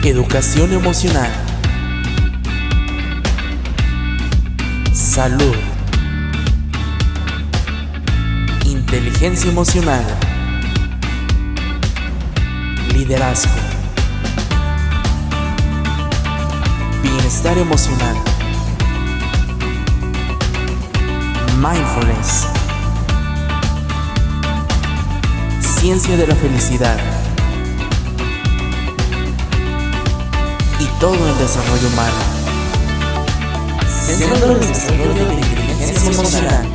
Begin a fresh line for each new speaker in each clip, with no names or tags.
Educación emocional. Salud. Inteligencia emocional. Liderazgo. Bienestar emocional. Mindfulness. Ciencia de la felicidad. Y todo el desarrollo humano. Centro de Desarrollo de Inteligencia Emocional.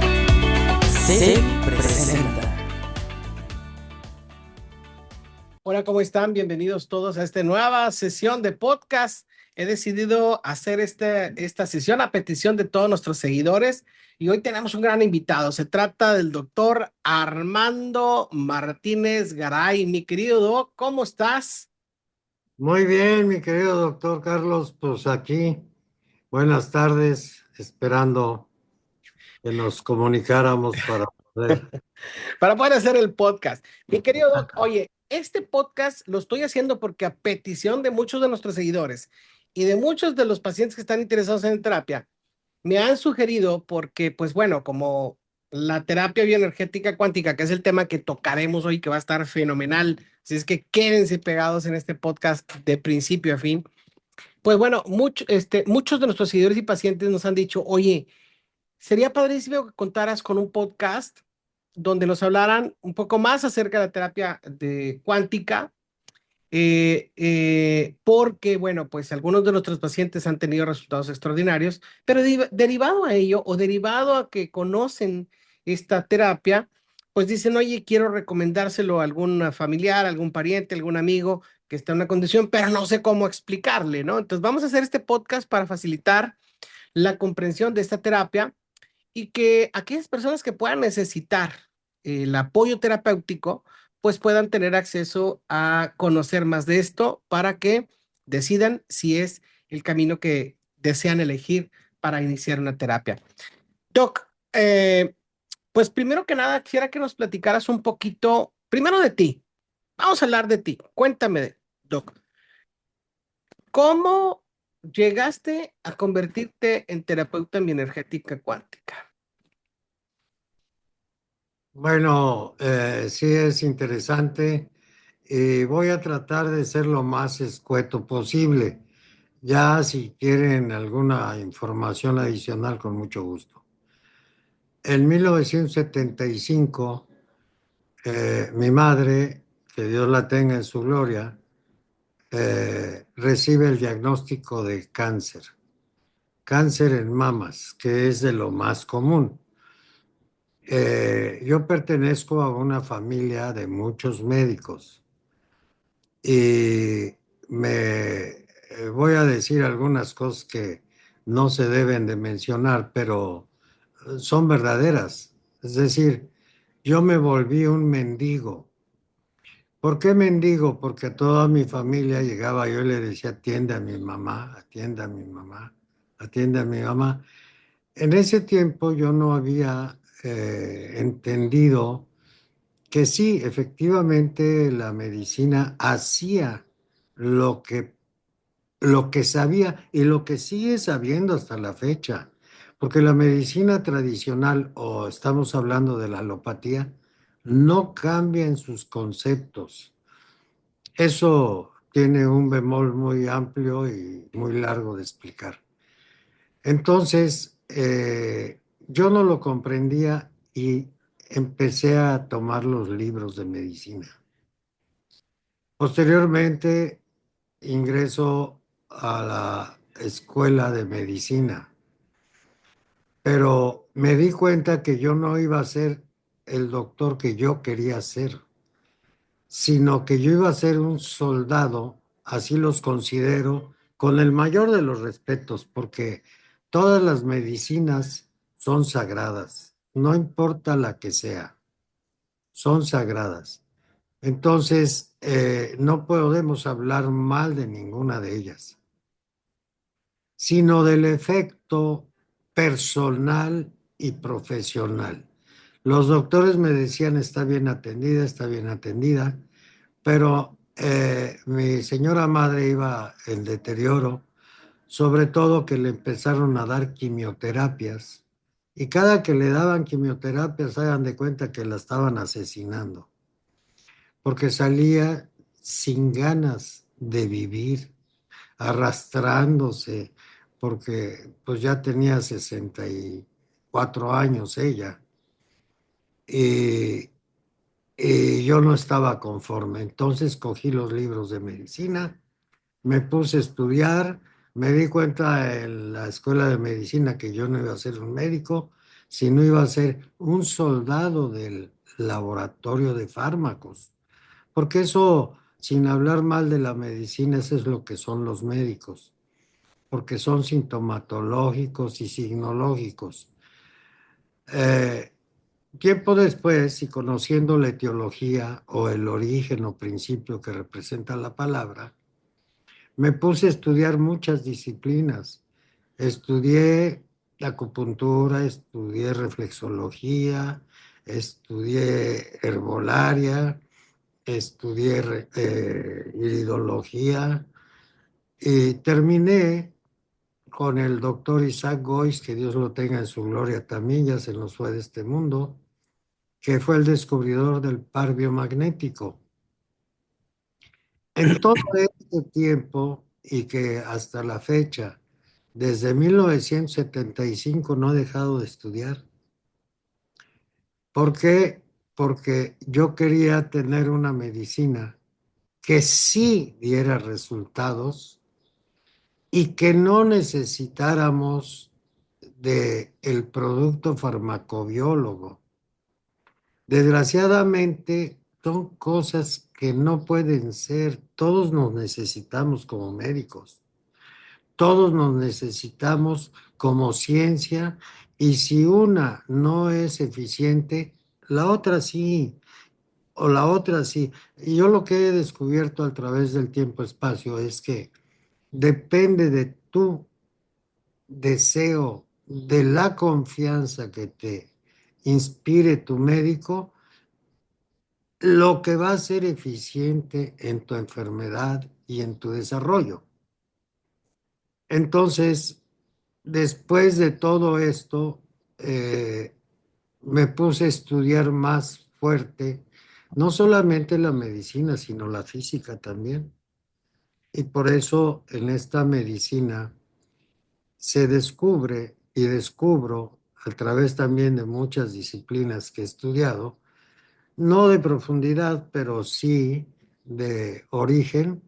Se presenta.
Hola, ¿cómo están? Bienvenidos todos a esta nueva sesión de podcast. He decidido hacer esta sesión a petición de todos nuestros seguidores y hoy tenemos un gran invitado. Se trata del doctor Armando Martínez Garay. Mi querido Doc, ¿cómo estás?
Muy bien, mi querido doctor Carlos, pues aquí, buenas tardes, esperando que nos comunicáramos
Para poder hacer el podcast. Mi querido Doc, oye, este podcast lo estoy haciendo porque a petición de muchos de nuestros seguidores y de muchos de los pacientes que están interesados en terapia, me han sugerido porque, pues bueno, como la terapia bioenergética cuántica, que es el tema que tocaremos hoy, que va a estar fenomenal, si es que quédense pegados en este podcast de principio a fin. Pues bueno, muchos de nuestros seguidores y pacientes nos han dicho, oye, sería padrísimo que contaras con un podcast donde nos hablaran un poco más acerca de la terapia de cuántica, porque, bueno, pues algunos de nuestros pacientes han tenido resultados extraordinarios, pero derivado a ello o derivado a que conocen esta terapia, pues dicen, oye, quiero recomendárselo a algún familiar, algún pariente, algún amigo que está en una condición, pero no sé cómo explicarle, ¿no? Entonces vamos a hacer este podcast para facilitar la comprensión de esta terapia y que aquellas personas que puedan necesitar el apoyo terapéutico, pues puedan tener acceso a conocer más de esto para que decidan si es el camino que desean elegir para iniciar una terapia. Doc, pues primero que nada quisiera que nos platicaras un poquito, primero de ti. Vamos a hablar de ti. Cuéntame, Doc, ¿cómo llegaste a convertirte en terapeuta en bioenergética cuántica?
Bueno, sí es interesante y voy a tratar de ser lo más escueto posible. Ya si quieren alguna información adicional, con mucho gusto. En 1975, mi madre, que Dios la tenga en su gloria, recibe el diagnóstico de cáncer en mamas, que es de lo más común. Yo pertenezco a una familia de muchos médicos y voy a decir algunas cosas que no se deben de mencionar, pero son verdaderas. Es decir, yo me volví un mendigo. ¿Por qué mendigo? Porque a toda mi familia llegaba yo y le decía, atiende a mi mamá, atiende a mi mamá, atiende a mi mamá. En ese tiempo yo no había entendido que sí, efectivamente la medicina hacía lo que, lo que sabía y lo que sigue sabiendo hasta la fecha, porque la medicina tradicional, o estamos hablando de la alopatía, no cambia en sus conceptos. Eso tiene un bemol muy amplio y muy largo de explicar. Entonces, yo no lo comprendía y empecé a tomar los libros de medicina. Posteriormente, ingreso a la escuela de medicina, pero me di cuenta que yo no iba a ser el doctor que yo quería ser, sino que yo iba a ser un soldado, así los considero, con el mayor de los respetos, porque todas las medicinas son sagradas, no importa la que sea, son sagradas. Entonces, no podemos hablar mal de ninguna de ellas, sino del efecto personal y profesional. Los doctores me decían, está bien atendida, pero mi señora madre iba en deterioro, sobre todo que le empezaron a dar quimioterapias. Y cada que le daban quimioterapias, hagan de cuenta que la estaban asesinando, porque salía sin ganas de vivir, arrastrándose, porque pues ya tenía 64 años ella. Y, y yo no estaba conforme. Entonces cogí los libros de medicina, me puse a estudiar, me di cuenta en la escuela de medicina que yo no iba a ser un médico, sino iba a ser un soldado del laboratorio de fármacos. Porque eso, sin hablar mal de la medicina, eso es lo que son los médicos, porque son sintomatológicos y signológicos. Eh, Tiempo después, y conociendo la etiología o el origen o principio que representa la palabra, me puse a estudiar muchas disciplinas. Estudié acupuntura, estudié reflexología, estudié herbolaria, estudié iridología y terminé con el doctor Isaac Gois, que Dios lo tenga en su gloria también, ya se nos fue de este mundo, que fue el descubridor del par biomagnético. En todo este tiempo y que hasta la fecha, desde 1975 no he dejado de estudiar. ¿Por qué? Porque yo quería tener una medicina que sí diera resultados y que no necesitáramos de el producto farmacobiólogo. Desgraciadamente, son cosas que no pueden ser. Todos nos necesitamos como médicos. Todos nos necesitamos como ciencia y si una no es eficiente, la otra sí, o la otra sí. Y yo lo que he descubierto a través del tiempo-espacio es que depende de tu deseo, de la confianza que te inspire tu médico, lo que va a ser eficiente en tu enfermedad y en tu desarrollo. Entonces, después de todo esto, eh, me puse a estudiar más fuerte, no solamente la medicina, sino la física también. Y por eso en esta medicina se descubre y descubro a través también de muchas disciplinas que he estudiado, no de profundidad, pero sí de origen,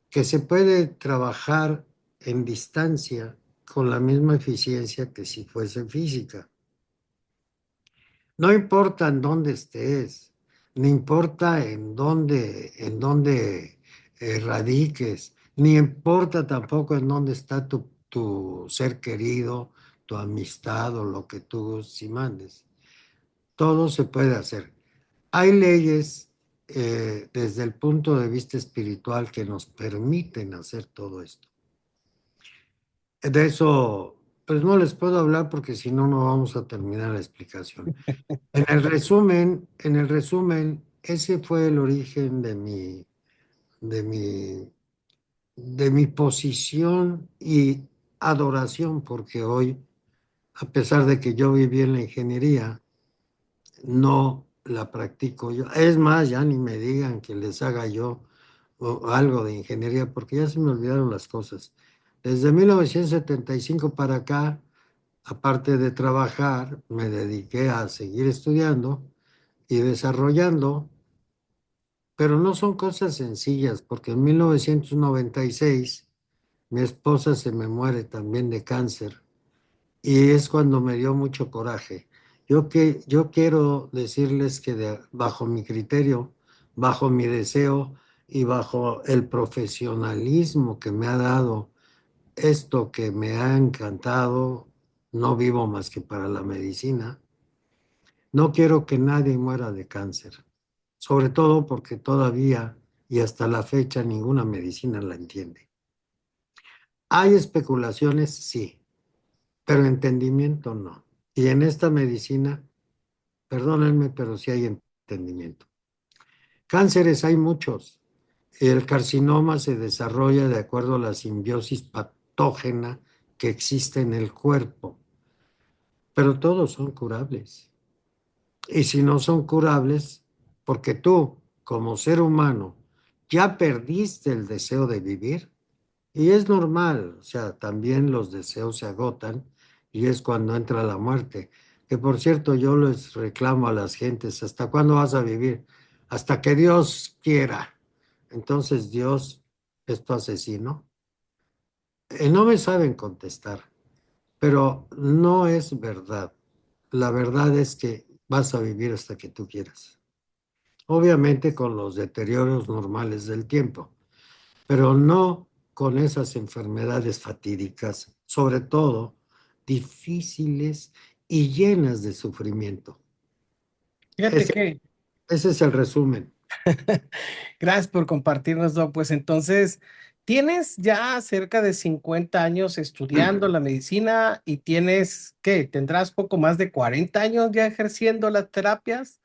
que se puede trabajar en distancia con la misma eficiencia que si fuese física. No importa en dónde estés, ni importa en dónde radiques, ni importa tampoco en dónde está tu ser querido, tu amistad o lo que tú si mandes. Todo se puede hacer. Hay leyes desde el punto de vista espiritual que nos permiten hacer todo esto. De eso, pues no les puedo hablar porque si no, no vamos a terminar la explicación. En el resumen, ese fue el origen de mi, de mi posición y adoración, porque hoy, a pesar de que yo viví en la ingeniería, no la practico yo. Es más, ya ni me digan que les haga yo algo de ingeniería, porque ya se me olvidaron las cosas. Desde 1975 para acá, aparte de trabajar, me dediqué a seguir estudiando y desarrollando, pero no son cosas sencillas, porque en 1996 mi esposa se me muere también de cáncer y es cuando me dio mucho coraje. Yo quiero decirles que bajo mi criterio, bajo mi deseo y bajo el profesionalismo que me ha dado esto que me ha encantado, no vivo más que para la medicina. No quiero que nadie muera de cáncer, sobre todo porque todavía y hasta la fecha ninguna medicina la entiende. Hay especulaciones, sí, pero entendimiento no. Y en esta medicina, perdónenme, pero sí hay entendimiento. Cánceres hay muchos, El carcinoma se desarrolla de acuerdo a la simbiosis patógena que existe en el cuerpo, pero todos son curables. Y si no son curables, porque tú, como ser humano, ya perdiste el deseo de vivir, y es normal, o sea, también los deseos se agotan y es cuando entra la muerte. Que por cierto, yo les reclamo a las gentes, ¿hasta cuándo vas a vivir? Hasta que Dios quiera. Entonces Dios es tu asesino. No me saben contestar, pero no es verdad. La verdad es que vas a vivir hasta que tú quieras. Obviamente con los deterioros normales del tiempo, pero no con esas enfermedades fatídicas, sobre todo difíciles y llenas de sufrimiento.
Fíjate
Ese,
que,
ese es el resumen.
gracias por compartirnos, Doc. Pues entonces, tienes ya cerca de 50 años estudiando la medicina y tienes, ¿qué? ¿Tendrás poco más de 40 años ya ejerciendo las terapias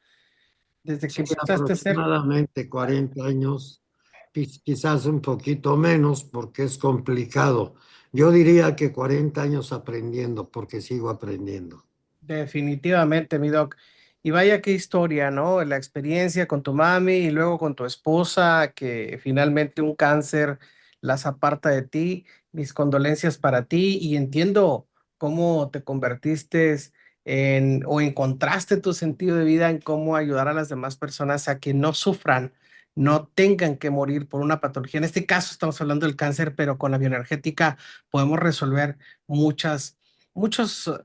desde que
Sí,
empezaste a hacer?
aproximadamente 40 años, quizás un poquito menos porque es complicado. Yo diría que 40 años aprendiendo porque sigo aprendiendo.
Definitivamente, mi doc. Y vaya qué historia, ¿no? La experiencia con tu mami y luego con tu esposa, que finalmente un cáncer las aparta de ti. Mis condolencias para ti y entiendo cómo te convertiste en o encontraste tu sentido de vida en cómo ayudar a las demás personas a que no sufran, no tengan que morir por una patología. En este caso estamos hablando del cáncer, pero con la bioenergética podemos resolver muchas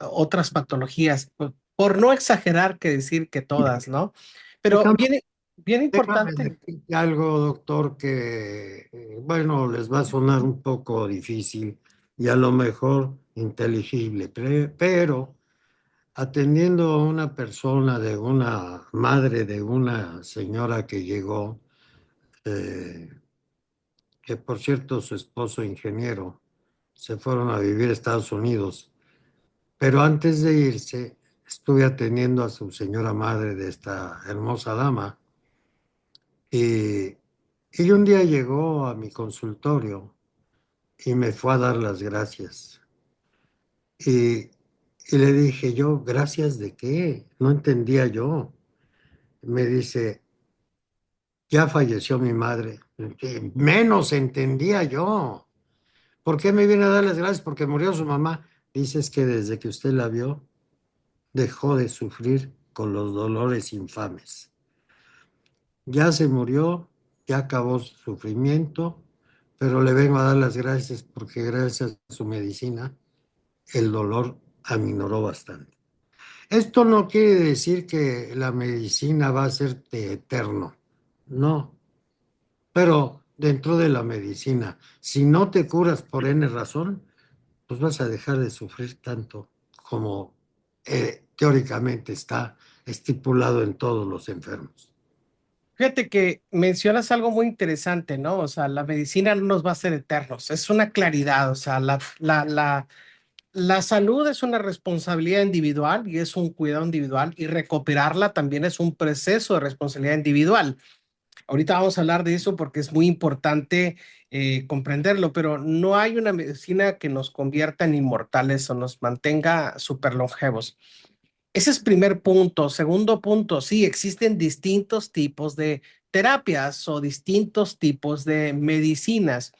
otras patologías, por no exagerar que decir que todas, ¿no? Pero
Déjame,
bien
déjame
importante.
decirte algo, doctor, que, bueno, les va a sonar un poco difícil y a lo mejor inteligible, pero atendiendo a una persona de una madre de una señora que llegó, eh, que por cierto su esposo ingeniero, se fueron a vivir a Estados Unidos, pero antes de irse estuve atendiendo a su señora madre de esta hermosa dama y, y un día llegó a mi consultorio y me fue a dar las gracias y, y le dije yo, ¿gracias de qué? No entendía yo. Me dice, ya falleció mi madre. Menos entendía yo. ¿Por qué me viene a dar las gracias? Porque murió su mamá. Dices que desde que usted la vio, dejó de sufrir con los dolores infames. Ya se murió, ya acabó su sufrimiento, pero le vengo a dar las gracias porque gracias a su medicina el dolor aminoró bastante. Esto no quiere decir que la medicina va a ser eterno, no, pero dentro de la medicina, si no te curas por N razón, pues vas a dejar de sufrir tanto como teóricamente está estipulado en todos los enfermos.
Fíjate que mencionas algo muy interesante, ¿no? O sea, la medicina no nos va a hacer eternos, es una claridad, o sea, la salud es una responsabilidad individual y es un cuidado individual y recuperarla también es un proceso de responsabilidad individual. Ahorita vamos a hablar de eso porque es muy importante comprenderlo, pero no hay una medicina que nos convierta en inmortales o nos mantenga súper longevos. Ese es primer punto. Segundo punto, sí, existen distintos tipos de terapias o distintos tipos de medicinas.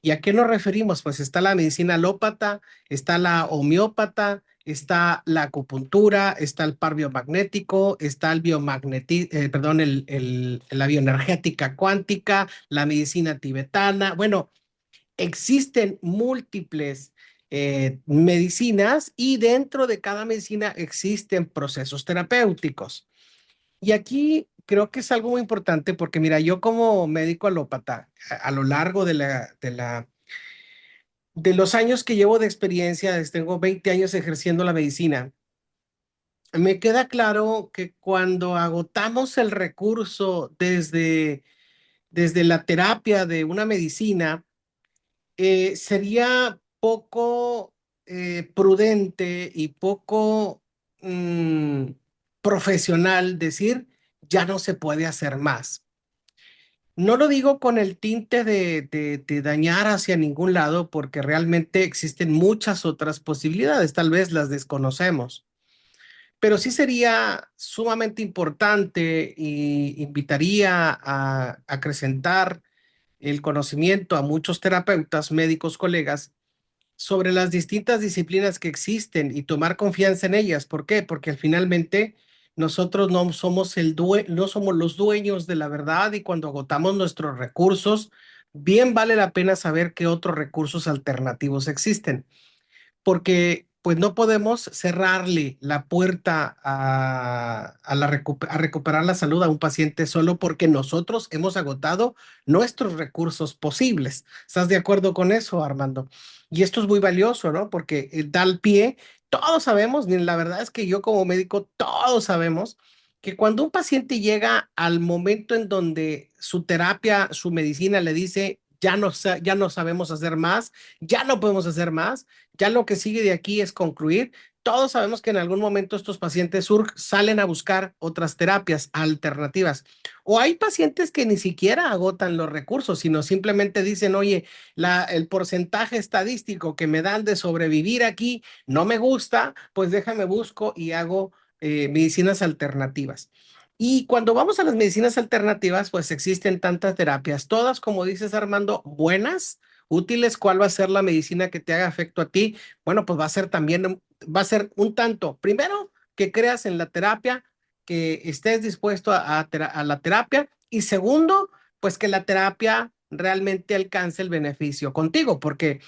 ¿Y a qué nos referimos? Pues está la medicina alópata, está la homeópata, está la acupuntura, está el par biomagnético, está perdón, la bioenergética cuántica, la medicina tibetana. Bueno, existen múltiples medicinas y dentro de cada medicina existen procesos terapéuticos. Y aquí creo que es algo muy importante porque mira, yo como médico alópata, a lo largo de los años que llevo de experiencia, tengo 20 años ejerciendo la medicina, me queda claro que cuando agotamos el recurso desde la terapia de una medicina, sería poco prudente y poco mm, profesional decir, ya no se puede hacer más. No lo digo con el tinte de dañar hacia ningún lado, porque realmente existen muchas otras posibilidades, tal vez las desconocemos, pero sí sería sumamente importante y invitaría a acrecentar el conocimiento a muchos terapeutas, médicos, colegas sobre las distintas disciplinas que existen y tomar confianza en ellas. ¿Por qué? Porque finalmente nosotros no somos no somos los dueños de la verdad, y cuando agotamos nuestros recursos, bien vale la pena saber qué otros recursos alternativos existen, porque pues no podemos cerrarle la puerta a recuperar la salud a un paciente solo porque nosotros hemos agotado nuestros recursos posibles. ¿Estás de acuerdo con eso, Armando? Y esto es muy valioso, ¿no? Porque da el pie. Todos sabemos, y la verdad es que yo como médico, todos sabemos que cuando un paciente llega al momento en donde su terapia, su medicina le dice, ya no sabemos hacer más, ya no podemos hacer más, ya lo que sigue de aquí es concluir. Todos sabemos que en algún momento estos pacientes salen a buscar otras terapias alternativas. O hay pacientes que ni siquiera agotan los recursos, sino simplemente dicen, oye, el porcentaje estadístico que me dan de sobrevivir aquí no me gusta, pues déjame busco y hago medicinas alternativas. Y cuando vamos a las medicinas alternativas, pues existen tantas terapias, todas, como dices, Armando, buenas, útiles. ¿Cuál va a ser la medicina que te haga efecto a ti? Bueno, pues va a ser también, va a ser un tanto, primero, que creas en la terapia, que estés dispuesto a la terapia, y segundo, pues que la terapia realmente alcance el beneficio contigo, porque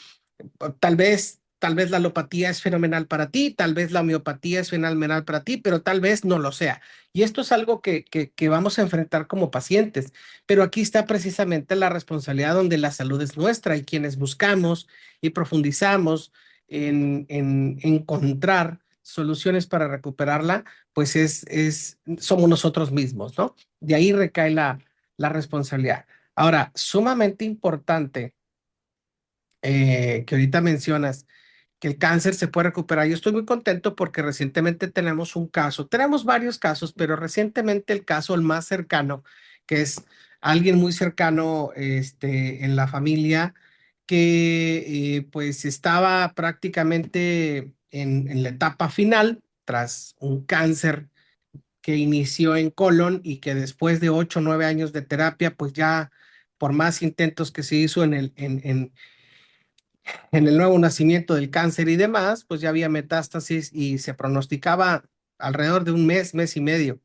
tal vez la alopatía es fenomenal para ti, tal vez la homeopatía es fenomenal para ti, pero tal vez no lo sea. Y esto es algo que vamos a enfrentar como pacientes, pero aquí está precisamente la responsabilidad donde la salud es nuestra, y quienes buscamos y profundizamos en encontrar soluciones para recuperarla, pues somos nosotros mismos, ¿no? De ahí recae la responsabilidad. Ahora, sumamente importante que ahorita mencionas que el cáncer se puede recuperar. Yo estoy muy contento porque recientemente tenemos varios casos, pero recientemente el caso, el más cercano, que es alguien muy cercano, en la familia, que pues estaba prácticamente en la etapa final tras un cáncer que inició en colon, y que después de 8 o 9 años de terapia, pues ya por más intentos que se hizo en el nuevo nacimiento del cáncer y demás, pues ya había metástasis y se pronosticaba alrededor de un mes, mes y medio.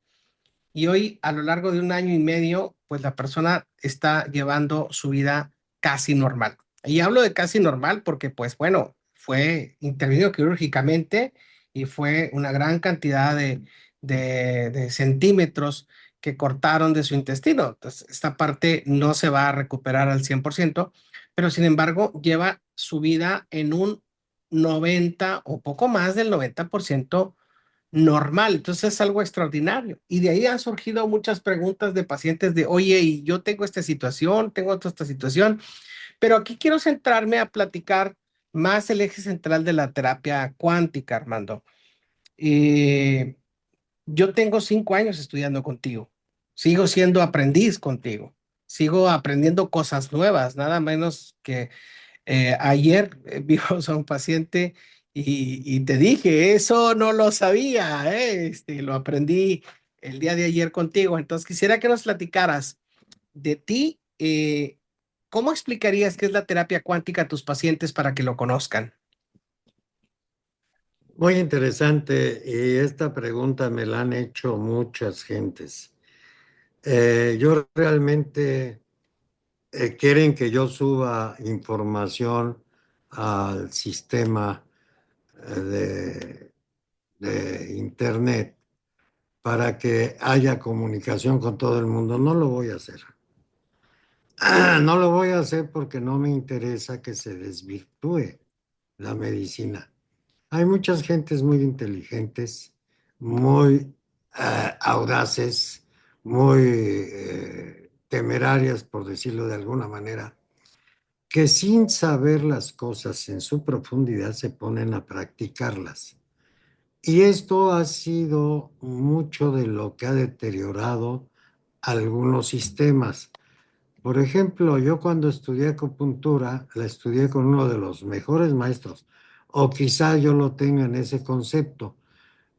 Y hoy, a lo largo de un año y medio, pues la persona está llevando su vida casi normal. Y hablo de casi normal porque, pues bueno, fue intervenido quirúrgicamente y fue una gran cantidad de centímetros que cortaron de su intestino. Entonces, esta parte no se va a recuperar al 100%, pero sin embargo, lleva su vida en un 90 o poco más del 90% normal. Entonces es algo extraordinario. Y de ahí han surgido muchas preguntas de pacientes de, oye, y yo tengo esta situación, tengo esta situación, pero aquí quiero centrarme a platicar más el eje central de la terapia cuántica, Armando. Eh, yo tengo 5 años estudiando contigo, sigo siendo aprendiz contigo, sigo aprendiendo cosas nuevas, nada menos que ayer vimos a un paciente y te dije, eso no lo sabía, lo aprendí el día de ayer contigo. Entonces quisiera que nos platicaras de ti. ¿Cómo explicarías qué es la terapia cuántica a tus pacientes para que lo conozcan?
Muy interesante, y esta pregunta me la han hecho muchas gentes. Yo realmente quieren que yo suba información al sistema de Internet para que haya comunicación con todo el mundo. No lo voy a hacer. No lo voy a hacer porque no me interesa que se desvirtúe la medicina. Hay muchas gentes muy inteligentes, muy audaces, muy temerarias, por decirlo de alguna manera, que sin saber las cosas en su profundidad se ponen a practicarlas. Y esto ha sido mucho de lo que ha deteriorado algunos sistemas. Por ejemplo, yo cuando estudié acupuntura, la estudié con uno de los mejores maestros, o quizá yo lo tenga en ese concepto,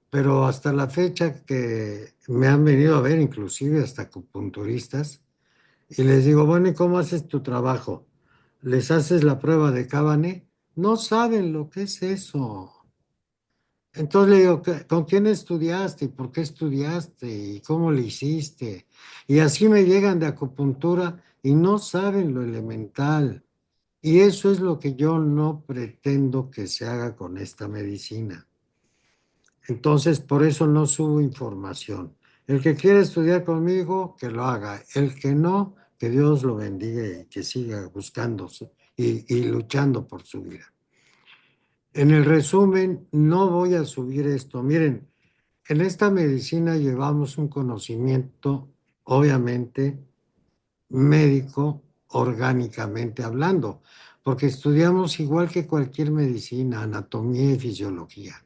pero hasta la fecha que me han venido a ver, inclusive hasta acupunturistas, y les digo, bueno, ¿y cómo haces tu trabajo? ¿Les haces la prueba de Cabane? No saben lo que es eso. Entonces le digo, ¿con quién estudiaste? ¿Y por qué estudiaste? ¿Y cómo le hiciste? Y así me llegan de acupuntura y no saben lo elemental. Y eso es lo que yo no pretendo que se haga con esta medicina. Entonces, por eso no subo información. El que quiera estudiar conmigo, que lo haga. El que no, que Dios lo bendiga y que siga buscando y luchando por su vida. En el resumen, no voy a subir esto. Miren, en esta medicina llevamos un conocimiento, obviamente, médico, orgánicamente hablando, porque estudiamos igual que cualquier medicina, anatomía y fisiología.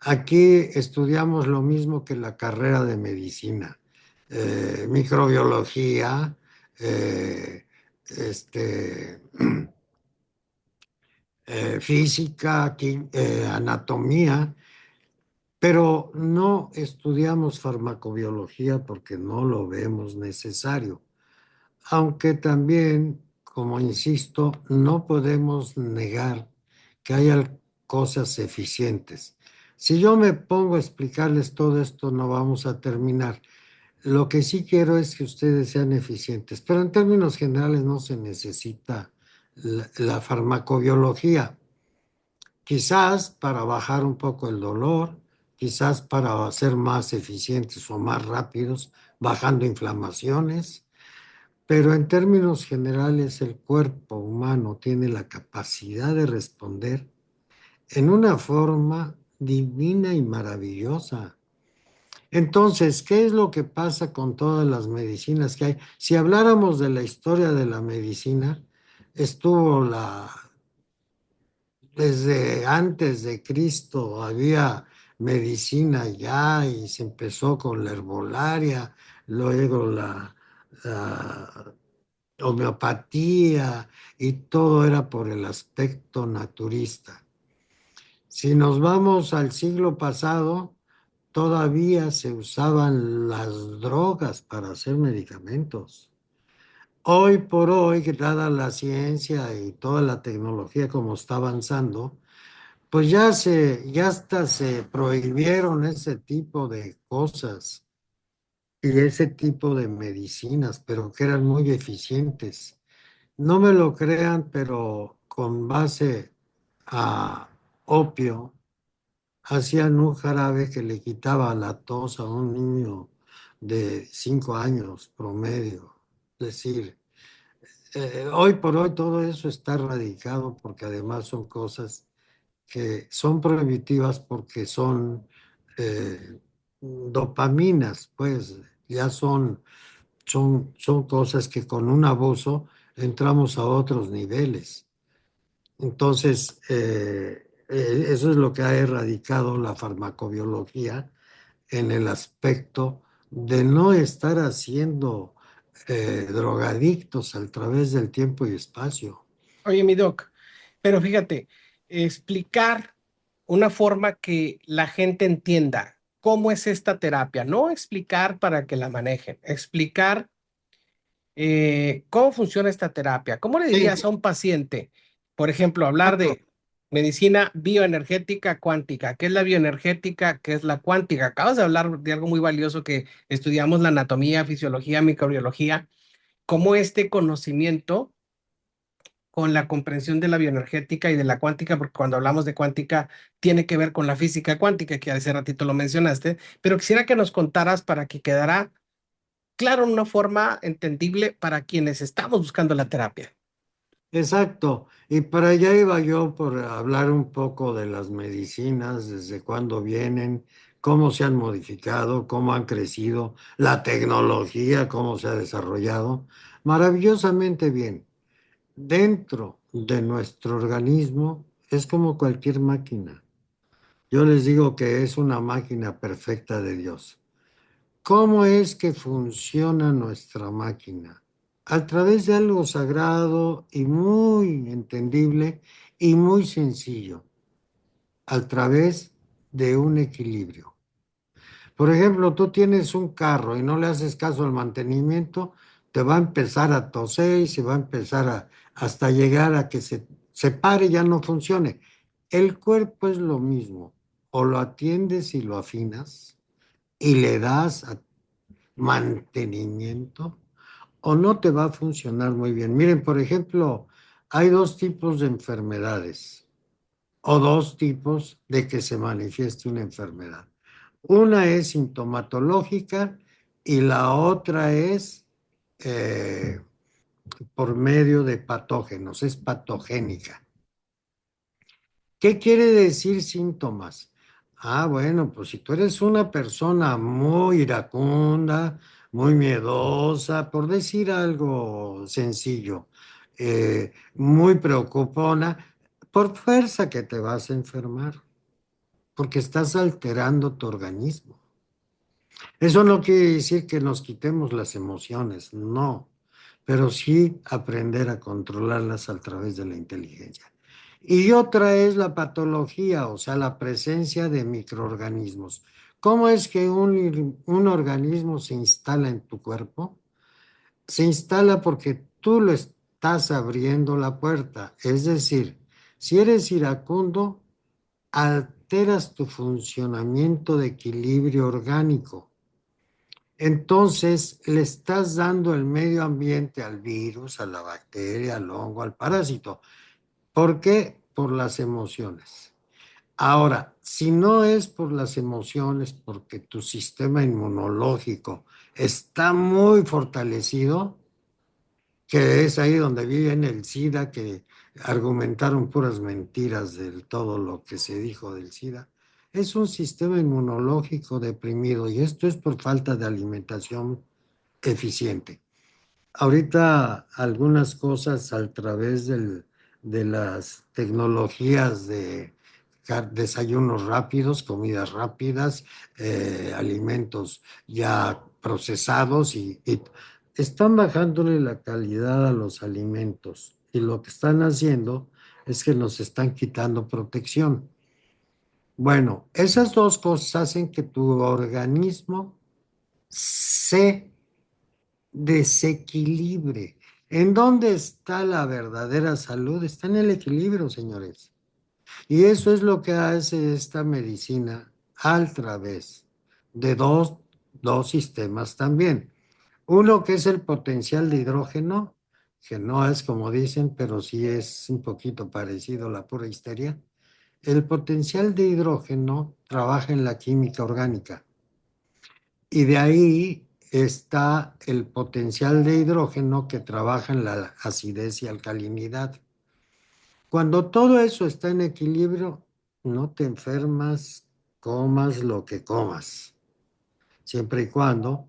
Aquí estudiamos lo mismo que la carrera de medicina, microbiología, eh, este, física, anatomía, pero no estudiamos farmacobiología porque no lo vemos necesario. Aunque también, como insisto, no podemos negar que haya cosas eficientes. Si yo me pongo a explicarles todo esto, no vamos a terminar. Lo que sí quiero es que ustedes sean eficientes, pero en términos generales no se necesita la farmacobiología. Quizás para bajar un poco el dolor, quizás para ser más eficientes o más rápidos, bajando inflamaciones, pero en términos generales el cuerpo humano tiene la capacidad de responder en una forma divina y maravillosa. Entonces, ¿qué es lo que pasa con todas las medicinas que hay? Si habláramos de la historia de la medicina, estuvo desde antes de Cristo había medicina ya y se empezó con la herbolaria, luego la homeopatía y todo era por el aspecto naturista. Si nos vamos al siglo pasado, todavía se usaban las drogas para hacer medicamentos. Hoy por hoy, dada la ciencia y toda la tecnología como está avanzando, pues ya hasta se prohibieron ese tipo de cosas y ese tipo de medicinas, pero que eran muy eficientes. No me lo crean, pero con base a opio, hacían un jarabe que le quitaba la tos a un niño de 5 años promedio. Es decir, hoy por hoy todo eso está erradicado porque además son cosas que son prohibitivas porque son dopaminas, pues ya son cosas que con un abuso entramos a otros niveles. Entonces, eso es lo que ha erradicado la farmacobiología en el aspecto de no estar haciendo drogadictos a través del tiempo y espacio.
Oye, mi doc, pero fíjate, explicar una forma que la gente entienda cómo es esta terapia, no explicar para que la manejen, explicar cómo funciona esta terapia. ¿Cómo le
Sí,
dirías a un paciente, por ejemplo, hablar
exacto.
de medicina bioenergética cuántica? ¿Qué es la bioenergética? ¿Qué es la cuántica? Acabas de hablar de algo muy valioso que estudiamos la anatomía, fisiología, microbiología, cómo este conocimiento con la comprensión de la bioenergética y de la cuántica, porque cuando hablamos de cuántica tiene que ver con la física cuántica, que hace ratito lo mencionaste, pero quisiera que nos contaras para que quedara claro en una forma entendible para quienes estamos buscando la terapia.
Exacto. Y para allá iba yo por hablar un poco de las medicinas, desde cuándo vienen, cómo se han modificado, cómo han crecido, la tecnología, cómo se ha desarrollado. Maravillosamente bien. Dentro de nuestro organismo es como cualquier máquina. Yo les digo que es una máquina perfecta de Dios. ¿Cómo es que funciona nuestra máquina? a través de algo sagrado y muy entendible y muy sencillo, a través de un equilibrio. Por ejemplo, tú tienes un carro y no le haces caso al mantenimiento, te va a empezar a toser y se va a empezar hasta llegar a que se pare y ya no funcione. El cuerpo es lo mismo, o lo atiendes y lo afinas y le das mantenimiento, o no te va a funcionar muy bien. Miren, por ejemplo, hay dos tipos de enfermedades o dos tipos de que se manifieste una enfermedad. Una es sintomatológica y la otra es eh, por medio de patógenos, es patogénica. ¿Qué quiere decir síntomas? Ah, bueno, pues si tú eres una persona muy iracunda, muy miedosa, por decir algo sencillo, muy preocupona, por fuerza que te vas a enfermar, porque estás alterando tu organismo. Eso no quiere decir que nos quitemos las emociones, no, pero sí aprender a controlarlas a través de la inteligencia. Y otra es la patología, o sea, la presencia de microorganismos. ¿Cómo es que un organismo se instala en tu cuerpo? Se instala porque tú lo estás abriendo la puerta. Es decir, si eres iracundo, alteras tu funcionamiento de equilibrio orgánico. Entonces le estás dando el medio ambiente al virus, a la bacteria, al hongo, al parásito. ¿Por qué? Por las emociones. Ahora, si no es por las emociones, porque tu sistema inmunológico está muy fortalecido, que es ahí donde viene el SIDA, que argumentaron puras mentiras de todo lo que se dijo del SIDA. Es un sistema inmunológico deprimido y esto es por falta de alimentación eficiente. Ahorita algunas cosas a través de las tecnologías de desayunos rápidos, comidas rápidas, alimentos ya procesados y están bajándole la calidad a los alimentos y lo que están haciendo es que nos están quitando protección. Bueno, esas dos cosas hacen que tu organismo se desequilibre. ¿En dónde está la verdadera salud? Está en el equilibrio, señores. Y eso es lo que hace esta medicina a través de dos sistemas también. Uno que es el potencial de hidrógeno, que no es como dicen, pero sí es un poquito parecido a la pura histeria. El potencial de hidrógeno trabaja en la química orgánica. Y de ahí está el potencial de hidrógeno que trabaja en la acidez y alcalinidad. Cuando todo eso está en equilibrio, no te enfermas, comas lo que comas, siempre y cuando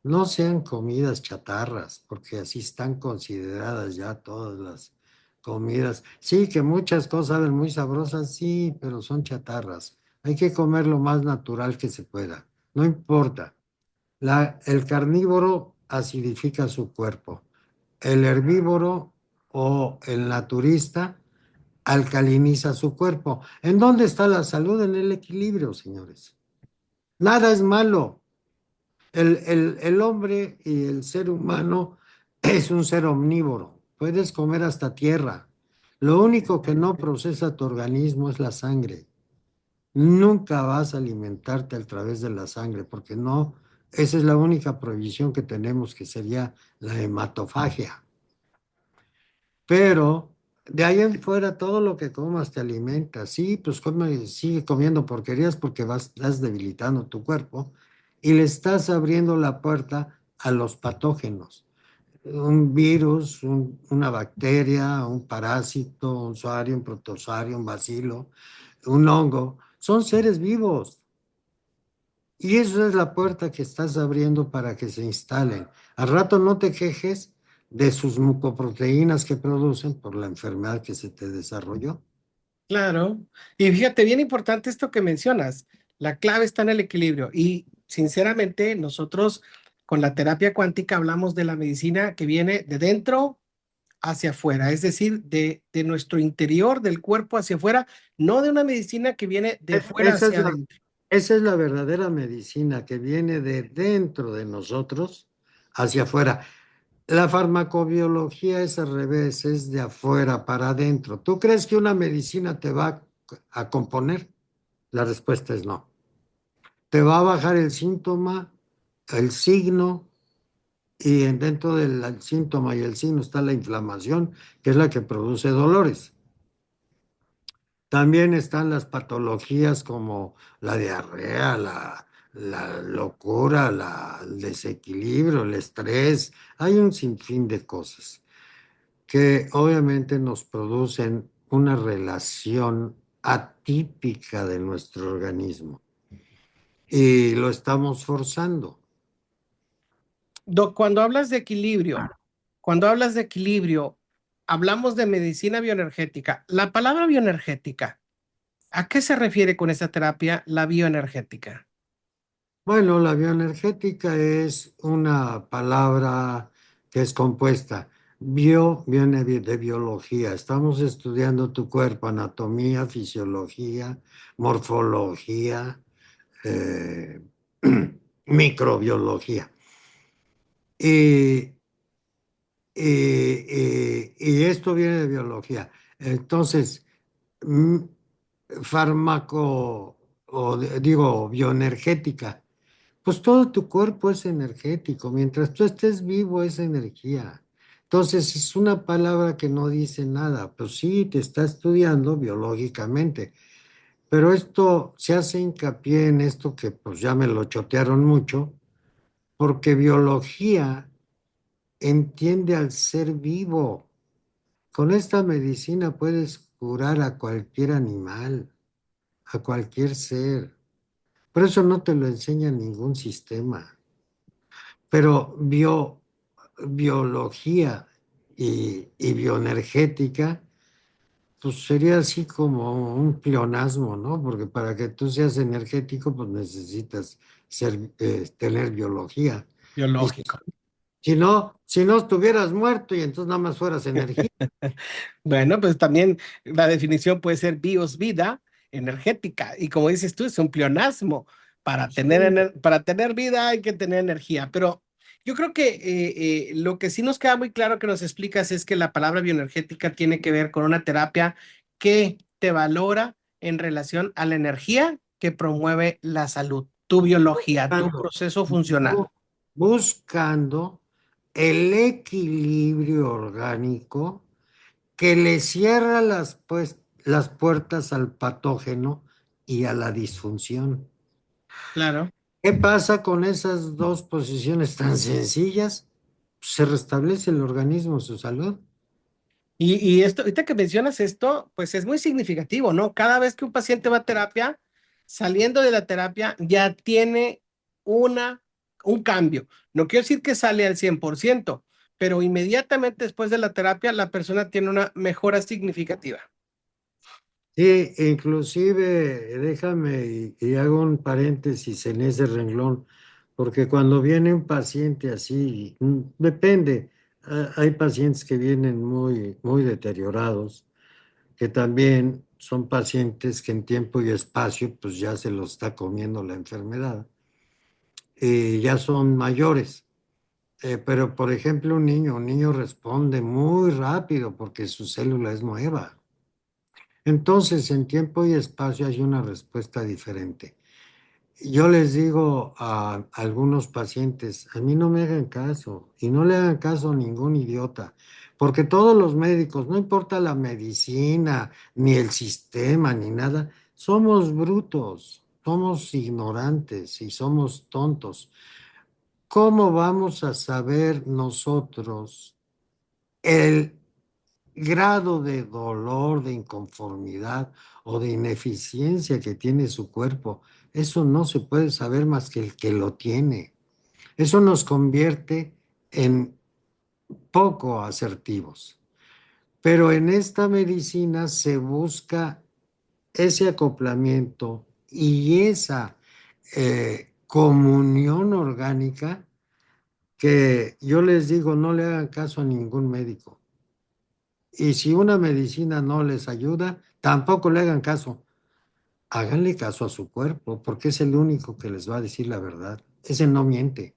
no sean comidas chatarras, porque así están consideradas ya todas las comidas. Sí, que muchas cosas saben muy sabrosas, sí, pero son chatarras. Hay que comer lo más natural que se pueda, no importa. El carnívoro acidifica su cuerpo. El herbívoro o el naturista alcaliniza su cuerpo. ¿En dónde está la salud? En el equilibrio, señores. Nada es malo. El hombre y el ser humano es un ser omnívoro. Puedes comer hasta tierra. Lo único que no procesa tu organismo es la sangre. Nunca vas a alimentarte a través de la sangre, porque no, esa es la única prohibición que tenemos, que sería la hematofagia. Pero de ahí en fuera, todo lo que comas te alimenta. Sí, pues sigue comiendo porquerías porque estás debilitando tu cuerpo y le estás abriendo la puerta a los patógenos. Un virus, una bacteria, un parásito, un suario, un protozoario, un bacilo, un hongo, son seres vivos. Y eso es la puerta que estás abriendo para que se instalen. Al rato no te quejes de sus mucoproteínas que producen por la enfermedad que se te desarrolló.
Claro. Y fíjate, bien importante esto que mencionas. La clave está en el equilibrio. Y sinceramente, nosotros Con la terapia cuántica hablamos de la medicina que viene de dentro hacia afuera, es decir, de nuestro interior, del cuerpo hacia afuera, no de una medicina que viene de fuera
Esa es
hacia adentro.
esa es la verdadera medicina que viene de dentro de nosotros hacia afuera. La farmacobiología es al revés, es de afuera para adentro. ¿Tú crees que una medicina te va a componer? La respuesta es no. Te va a bajar el síntoma, el signo, y dentro del síntoma y el signo está la inflamación, que es la que produce dolores. También están las patologías como la diarrea, la locura, el desequilibrio, el estrés. Hay un sinfín de cosas que obviamente nos producen una relación atípica de nuestro organismo y lo estamos forzando.
Doc, cuando hablas de equilibrio, hablamos de medicina bioenergética. La palabra bioenergética, ¿a qué se refiere con esta terapia, la bioenergética?
Bueno, la bioenergética es una palabra que es compuesta. Bio viene de biología. Estamos estudiando tu cuerpo, anatomía, fisiología, morfología, eh, microbiología. Y, y esto viene de biología. Entonces, mm, fármaco, digo, bioenergética. Pues todo tu cuerpo es energético. Mientras tú estés vivo es energía. Entonces es una palabra que no dice nada. Pues sí, te está estudiando biológicamente. Pero esto se hace hincapié en esto que pues ya me lo chotearon mucho, porque biología entiende al ser vivo. Con esta medicina puedes curar a cualquier animal, a cualquier ser. Por eso no te lo enseña ningún sistema. Pero biología y bioenergética, pues sería así como un pleonasmo, ¿no? Porque para que tú seas energético, pues necesitas tener biología. Y
Biológico.
si no estuvieras muerto y entonces nada más fueras energía.
Bueno, pues también la definición puede ser bios, vida, energética. Y como dices tú, es un pleonasmo.
Sí,
Para tener vida hay que tener energía. Pero yo creo que lo que sí nos queda muy claro que nos explicas es que la palabra bioenergética tiene que ver con una terapia que te valora en relación a la energía que promueve la salud, tu biología, tu
buscando,
proceso funcional.
bu- buscando el equilibrio orgánico que le cierra las puertas al patógeno y a la disfunción.
Claro.
¿Qué pasa con esas dos posiciones tan sencillas? Se restablece el organismo, su salud.
Y esto, ahorita que mencionas esto, pues es muy significativo, ¿no? Cada vez que un paciente va a terapia, saliendo de la terapia, ya tiene una, un cambio. No quiero decir que sale al 100%, pero inmediatamente después de la terapia, la persona tiene una mejora significativa.
Sí, inclusive, déjame y hago un paréntesis en ese renglón, porque cuando viene un paciente así, depende, hay pacientes que vienen muy deteriorados, que también son pacientes que en tiempo y espacio pues ya se los está comiendo la enfermedad y ya son mayores. Pero por ejemplo un niño responde muy rápido porque su célula es nueva. Entonces en tiempo y espacio hay una respuesta diferente. Yo les digo a algunos pacientes, a mí no me hagan caso y no le hagan caso a ningún idiota, porque todos los médicos, no importa la medicina, ni el sistema, ni nada, somos brutos, somos ignorantes y somos tontos. ¿Cómo vamos a saber nosotros el grado de dolor, de inconformidad o de ineficiencia que tiene su cuerpo? Eso no se puede saber más que el que lo tiene. Eso nos convierte en poco asertivos. Pero en esta medicina se busca ese acoplamiento y esa comunión orgánica que yo les digo, no le hagan caso a ningún médico. Y si una medicina no les ayuda, tampoco le hagan caso. Háganle caso a su cuerpo, porque es el único que les va a decir la verdad. Ese no miente.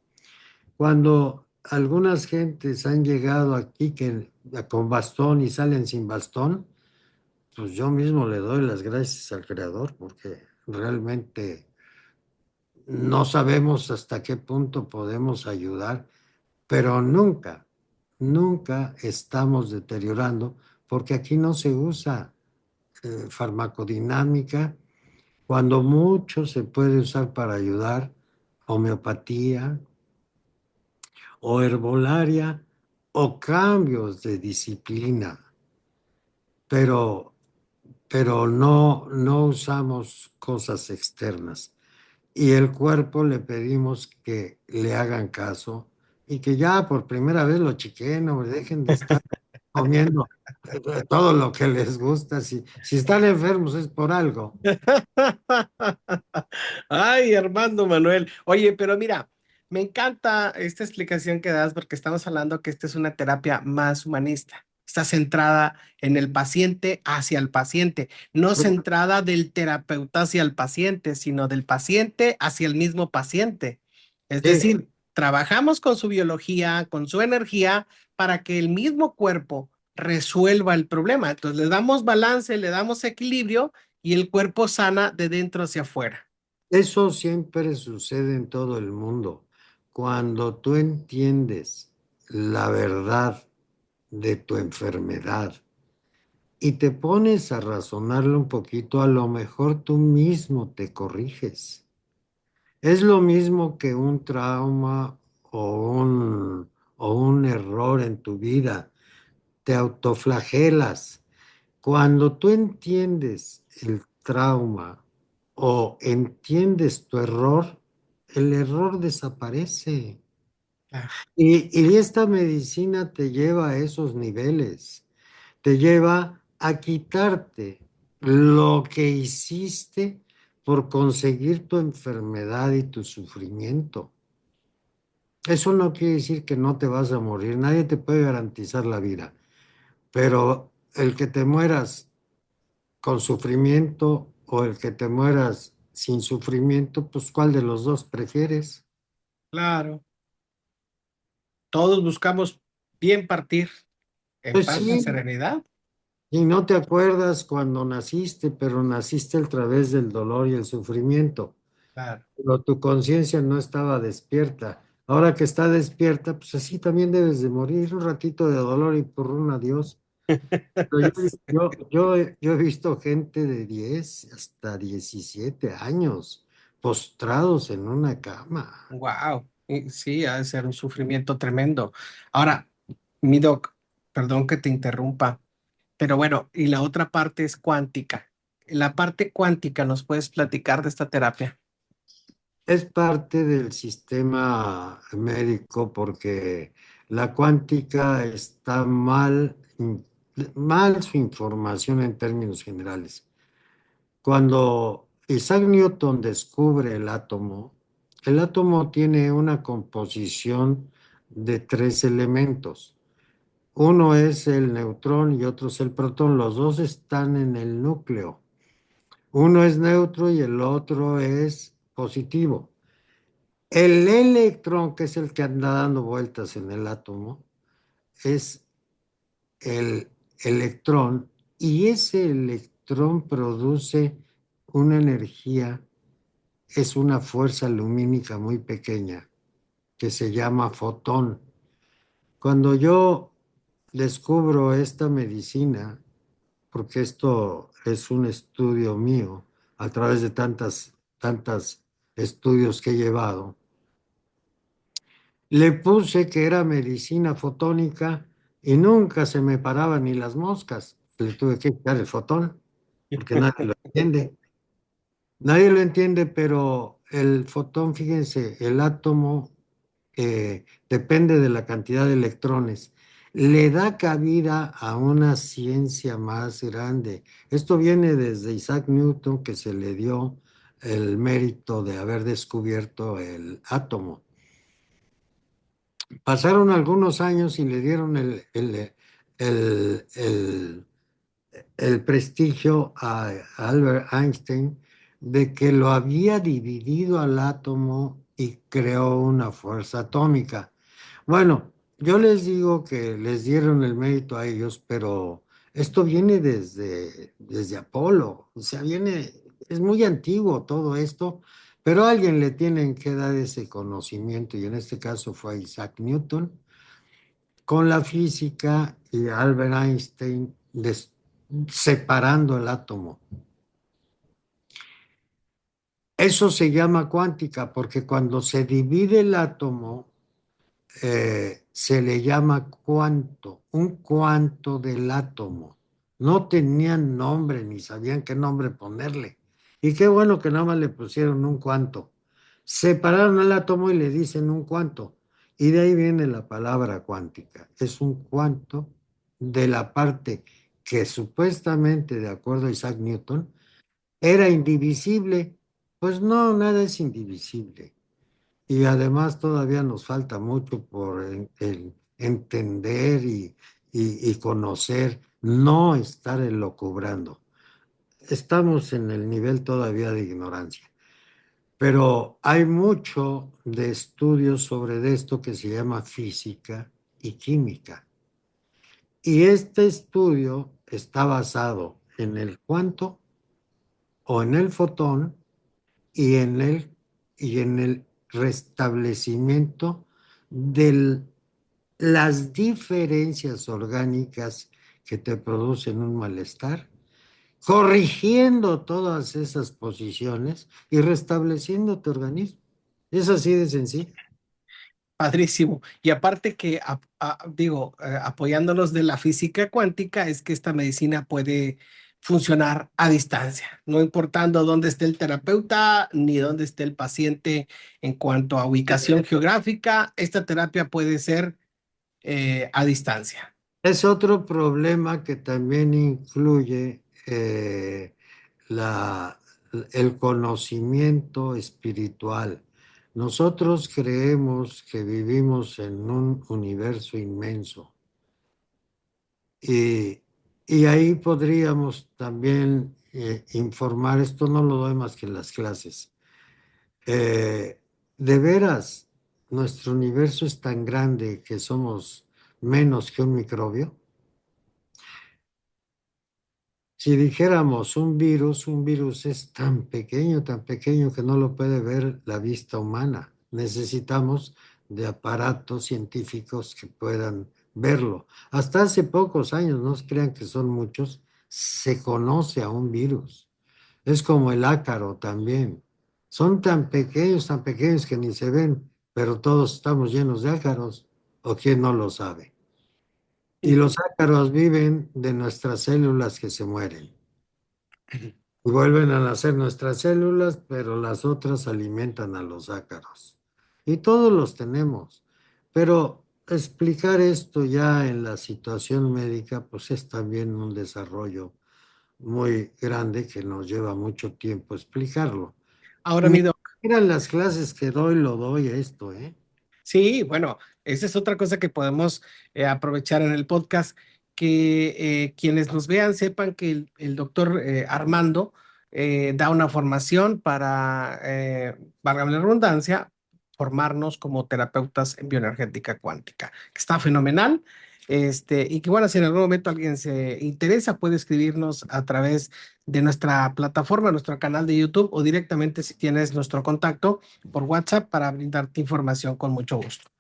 Cuando algunas gentes han llegado aquí que con bastón y salen sin bastón, pues yo mismo le doy las gracias al Creador, porque realmente no sabemos hasta qué punto podemos ayudar, pero nunca, nunca estamos deteriorando, porque aquí no se usa farmacodinámica, cuando mucho se puede usar para ayudar, homeopatía o herbolaria o cambios de disciplina, pero, pero no usamos cosas externas. Y el cuerpo le pedimos que le hagan caso y que ya por primera vez lo chiquen, no dejen de estar comiendo todo lo que les gusta. Si están enfermos es por algo.
Ay, Armando Manuel. Oye, pero mira, me encanta esta explicación que das porque estamos hablando que esta es una terapia más humanista. Está centrada en el paciente hacia el paciente, no centrada del terapeuta hacia el paciente, sino del paciente hacia el mismo paciente. Es
Sí,
decir, trabajamos con su biología, con su energía, para que el mismo cuerpo resuelva el problema. Entonces, le damos balance, le damos equilibrio y el cuerpo sana de dentro hacia afuera.
eso siempre sucede en todo el mundo. Cuando tú entiendes la verdad de tu enfermedad y te pones a razonarlo un poquito, a lo mejor tú mismo te corriges. Es lo mismo que un trauma o un error en tu vida. Te autoflagelas. Cuando tú entiendes el trauma o entiendes tu error, el error desaparece.
Ah,
Y esta medicina te lleva a esos niveles, te lleva a quitarte lo que hiciste por conseguir tu enfermedad y tu sufrimiento. Eso no quiere decir que no te vas a morir, nadie te puede garantizar la vida, pero el que te mueras con sufrimiento o el que te mueras sin sufrimiento, pues ¿cuál de los dos prefieres?
claro. Todos buscamos bien partir en
Pues
paz y
sí,
serenidad.
y no te acuerdas cuando naciste, pero naciste a través del dolor y el sufrimiento,
Claro.
pero tu conciencia no estaba despierta. Ahora que está despierta, pues así también debes de morir, un ratito de dolor y por un adiós. Pero yo he visto gente de 10 hasta 17 años postrados en una cama.
Wow. Sí, ha de ser un sufrimiento tremendo. Ahora, mi doc, perdón que te interrumpa, pero bueno, y la otra parte es cuántica. La parte cuántica, ¿nos puedes platicar de esta terapia?
Es parte del sistema médico porque la cuántica está mal su información en términos generales. Cuando Isaac Newton descubre el átomo tiene una composición de tres elementos. Uno es el neutrón y otro es el protón. Los dos están en el núcleo. Uno es neutro y el otro es positivo. El electrón, que es el que anda dando vueltas en el átomo, es el electrón y ese electrón produce una energía, es una fuerza lumínica muy pequeña que se llama fotón. Cuando yo descubro esta medicina, porque esto es un estudio mío a través de tantas estudios que he llevado, le puse que era medicina fotónica y nunca se me paraban ni las moscas. Le tuve que quitar el fotón porque nadie lo entiende. Nadie lo entiende, pero el fotón, fíjense, el átomo depende de la cantidad de electrones. Le da cabida a una ciencia más grande. Esto viene desde Isaac Newton, que se le dio el mérito de haber descubierto el átomo. Pasaron algunos años y le dieron el prestigio a Albert Einstein de que lo había dividido al átomo y creó una fuerza atómica. Bueno, yo les digo que les dieron el mérito a ellos, pero esto viene desde Apolo, o sea, es muy antiguo todo esto, pero a alguien le tienen que dar ese conocimiento y en este caso fue Isaac Newton con la física y Albert Einstein separando el átomo. Eso se llama cuántica porque cuando se divide el átomo, se le llama cuanto, un cuanto del átomo. No tenían nombre ni sabían qué nombre ponerle. Y qué bueno que nada más le pusieron un cuanto. Separaron el átomo y le dicen un cuanto. Y de ahí viene la palabra cuántica. Es un cuanto de la parte que supuestamente, de acuerdo a Isaac Newton, era indivisible. Pues no, nada es indivisible. Y además todavía nos falta mucho por el entender y conocer, no estar elocubrando. Estamos en el nivel todavía de ignorancia, pero hay mucho de estudios sobre esto que se llama física y química. Y este estudio está basado en el cuanto o en el fotón y en el restablecimiento de las diferencias orgánicas que te producen un malestar, corrigiendo todas esas posiciones y restableciendo tu organismo. Es así de sencillo.
Padrísimo. Y aparte que, digo, apoyándonos de la física cuántica, es que esta medicina puede funcionar a distancia, no importando dónde esté el terapeuta ni dónde esté el paciente en cuanto a ubicación geográfica, esta terapia puede ser a distancia.
Es otro problema que también incluye la, el conocimiento espiritual. Nosotros creemos que vivimos en un universo inmenso y, y ahí podríamos también informar, esto no lo doy más que en las clases. Eh, de veras, nuestro universo es tan grande que somos menos que un microbio. Si dijéramos un virus es tan pequeño que no lo puede ver la vista humana. Necesitamos de aparatos científicos que puedan verlo. Hasta hace pocos años, no se crean que son muchos, se conoce a un virus. Es como el ácaro también. Son tan pequeños que ni se ven, pero todos estamos llenos de ácaros. ¿O quién no lo sabe? Y los ácaros viven de nuestras células que se mueren. Y vuelven a nacer nuestras células, pero las otras alimentan a los ácaros. Y todos los tenemos. Pero explicar esto ya en la situación médica, pues es también un desarrollo muy grande que nos lleva mucho tiempo explicarlo.
Ahora,
Ni
mi
siquiera en las clases que doy lo doy esto, ¿eh?
sí, bueno, esa es otra cosa que podemos aprovechar en el podcast, que quienes nos vean sepan que el doctor Armando da una formación para, válgame la redundancia, formarnos como terapeutas en bioenergética cuántica, que está fenomenal. Y que bueno, si en algún momento alguien se interesa, puede escribirnos a través de nuestra plataforma, nuestro canal de YouTube o directamente si tienes nuestro contacto por WhatsApp para brindarte información con mucho gusto.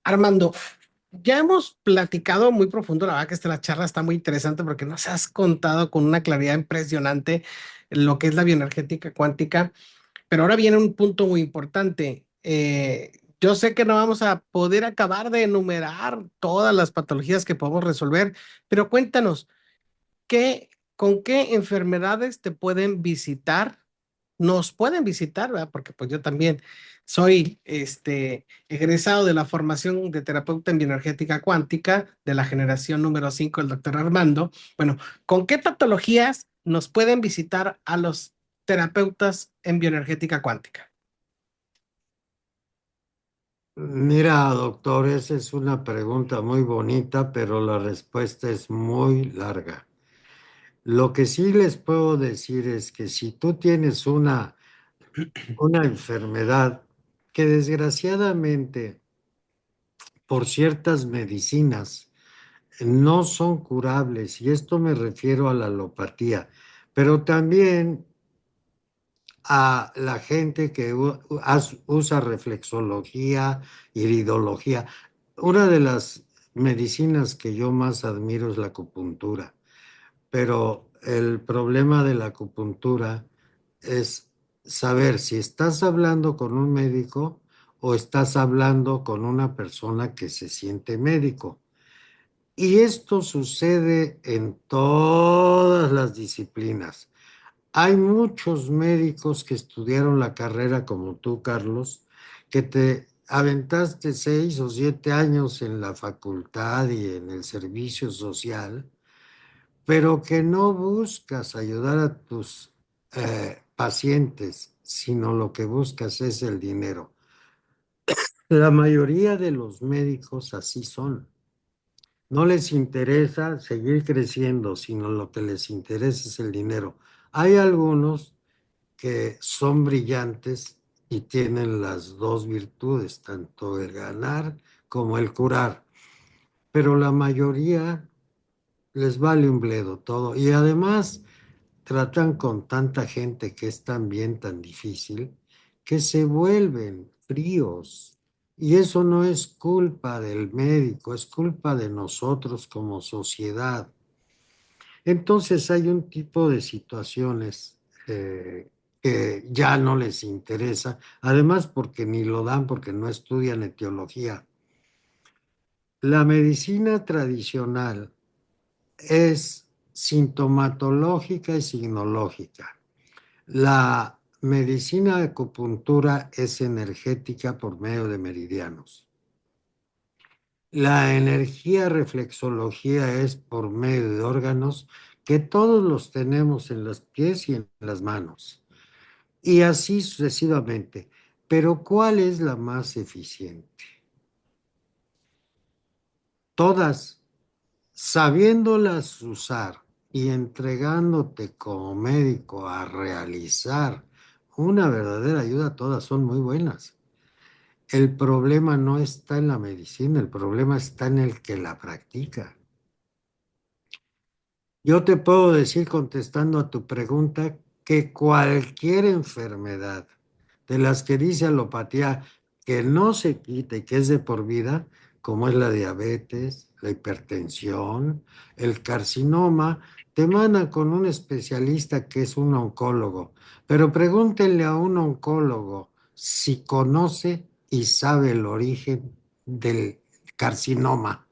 Armando, ya hemos platicado muy profundo, la verdad que la charla está muy interesante porque nos has contado con una claridad impresionante lo que es la bioenergética cuántica, pero ahora viene un punto muy importante. Yo sé que no vamos a poder acabar de enumerar todas las patologías que podemos resolver, pero cuéntanos, ¿con qué enfermedades te pueden visitar? Nos pueden visitar, ¿verdad? Porque pues yo también soy egresado de la formación de terapeuta en bioenergética cuántica de la generación número 5 del doctor Armando. Bueno, ¿con qué patologías nos pueden visitar a los terapeutas en bioenergética cuántica?
Mira, doctor, esa es una pregunta muy bonita, pero la respuesta es muy larga. Lo que sí les puedo decir es que si tú tienes una enfermedad que desgraciadamente por ciertas medicinas no son curables, y esto me refiero a la alopatía, pero también a la gente que usa reflexología, iridología. Una de las medicinas que yo más admiro es la acupuntura, pero el problema de la acupuntura es saber si estás hablando con un médico o estás hablando con una persona que se siente médico. Y esto sucede en todas las disciplinas. Hay muchos médicos que estudiaron la carrera como tú, Carlos, que te aventaste 6 o 7 años en la facultad y en el servicio social, pero que no buscas ayudar a tus pacientes, sino lo que buscas es el dinero. La mayoría de los médicos así son. No les interesa seguir creciendo, sino lo que les interesa es el dinero. Hay algunos que son brillantes y tienen las dos virtudes, tanto el ganar como el curar, pero la mayoría les vale un bledo todo y además tratan con tanta gente que es también tan difícil que se vuelven fríos. Y eso no es culpa del médico, es culpa de nosotros como sociedad. Entonces hay un tipo de situaciones que ya no les interesa, además porque ni lo dan porque no estudian etiología. La medicina tradicional es sintomatológica y signológica. La medicina de acupuntura es energética por medio de meridianos. La energía reflexología es por medio de órganos que todos los tenemos en los pies y en las manos. Y así sucesivamente. Pero ¿cuál es la más eficiente? Todas, sabiéndolas usar y entregándote como médico a realizar una verdadera ayuda, todas son muy buenas. El problema no está en la medicina, el problema está en el que la practica. Yo te puedo decir, contestando a tu pregunta, que cualquier enfermedad de las que dice alopatía que no se quite y que es de por vida, como es la diabetes, la hipertensión, el carcinoma, te mandan con un especialista que es un oncólogo. Pero pregúntenle a un oncólogo si conoce y sabe el origen del carcinoma.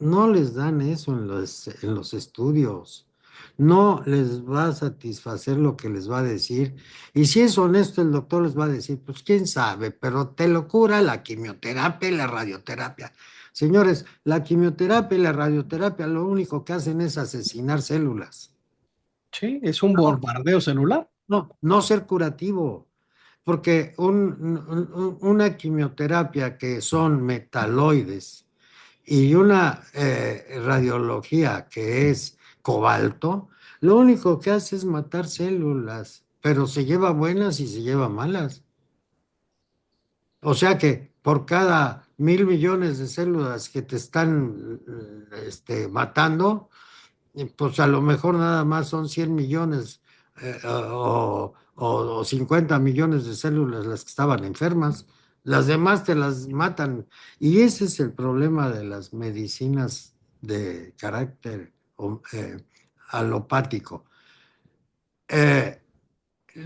No les dan eso en los estudios. No les va a satisfacer lo que les va a decir. Y si es honesto, el doctor les va a decir, pues quién sabe, pero te lo cura la quimioterapia y la radioterapia. Señores, la quimioterapia y la radioterapia lo único que hacen es asesinar células.
Sí, es un bombardeo celular.
No, no ser curativo. Porque una quimioterapia que son metaloides y una radiología que es cobalto, lo único que hace es matar células, pero se lleva buenas y se lleva malas. O sea que por cada 1.000 millones de células que te están matando, pues a lo mejor nada más son 100 millones o 50 millones de células las que estaban enfermas. Las demás te las matan. Y ese es el problema de las medicinas de carácter alopático. Eh,